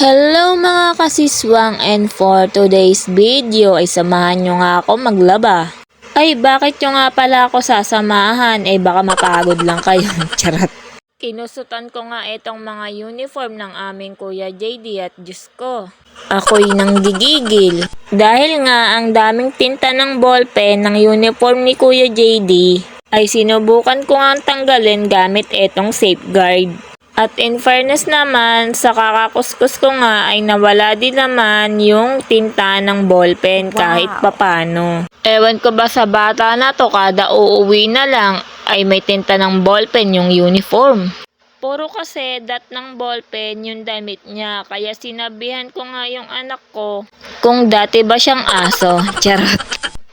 Hello mga kasiswang, and for today's video ay samahan nyo nga ako maglaba. Ay bakit nyo nga pala ako sasamahan? Baka mapagod lang kayo. Charot. Kinusutan ko nga itong mga uniform ng aming Kuya JD at Diyos ko, ako'y nanggigigil. Dahil nga ang daming tinta ng ballpen ng uniform ni Kuya JD ay sinubukan ko nga tanggalin gamit itong safeguard. At in fairness naman, sa kakakuskus ko nga ay nawala din naman yung tinta ng ballpen kahit papano. Ewan ko ba sa bata na to, kada uuwi na lang ay may tinta ng ballpen yung uniform. Puro kasi dat ng ballpen yung damit niya, kaya sinabihan ko nga yung anak ko kung dati ba siyang aso. Charot.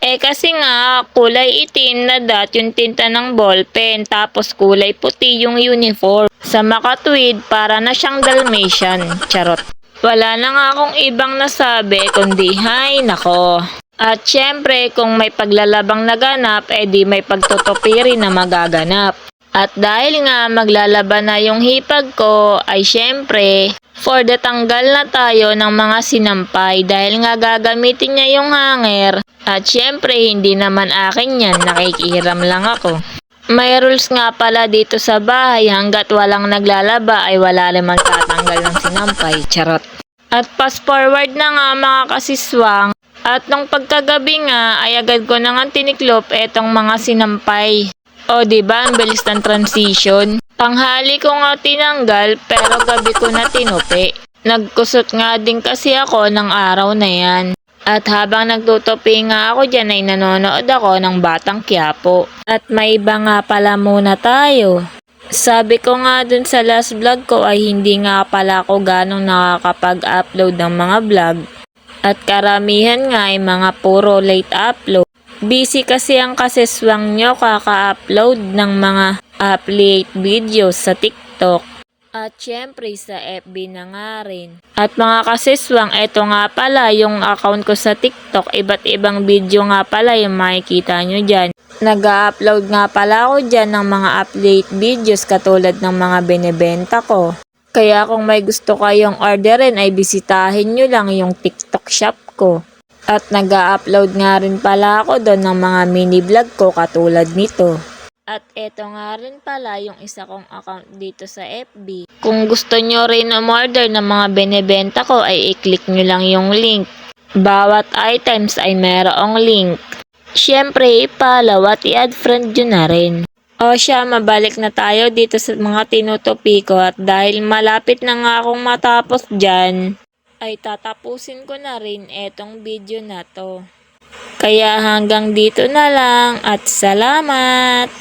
Kasi nga kulay itim na dot yung tinta ng ballpen, tapos kulay puti yung uniform. Sa makatwid para na siyang Dalmatian. Charot. Wala na nga akong ibang nasabi kundi hay nako. At syempre kung may paglalabang naganap, di may pagtutupi rin na magaganap. At dahil nga maglalaban na yung hipag ko, ay syempre for the tanggal na tayo ng mga sinampay, dahil nga gagamitin niya yung hanger. At syempre hindi naman akin yan, nakikihiram lang ako. May rules nga pala dito sa bahay, hanggat walang naglalaba ay wala rin magtatanggal ng sinampay. Charot. At fast forward na nga mga kasiswang, at nung pagkagabi nga ay agad ko na nga tiniklop etong mga sinampay. O diba ang bilis ng transition? Tanghali ko nga tinanggal pero gabi ko na tinupi. Nagkusot nga din kasi ako ng araw na yan. At habang nagtutupi nga ako dyan ay nanonood ako ng Batang Quiapo. At may iba nga pala muna tayo. Sabi ko nga dun sa last vlog ko ay hindi nga pala ako ganong nakakapag-upload ng mga vlog. At karamihan nga ay mga puro late upload. Busy kasi ang kasiswang nyo kaka-upload ng mga update videos sa TikTok. At syempre sa FB na nga rin. At mga kasiswang, eto nga pala yung account ko sa TikTok. Iba't ibang video nga pala yung makikita nyo dyan. Nag-upload nga pala ako dyan ng mga update videos katulad ng mga binibenta ko. Kaya kung may gusto kayong orderin ay bisitahin nyo lang yung TikTok shop ko. At nag-upload nga rin pala ako doon ng mga mini vlog ko katulad nito. At eto nga rin pala yung isa kong account dito sa FB. Kung gusto nyo rin umorder ng mga binibenta ko ay i-click nyo lang yung link. Bawat items ay merong link. Syempre i-follow at i-add friend nyo na rin. O siya, mabalik na tayo dito sa mga tinutupi ko, at dahil malapit na nga akong matapos dyan, ay tatapusin ko na rin etong video na to. Kaya hanggang dito na lang at salamat!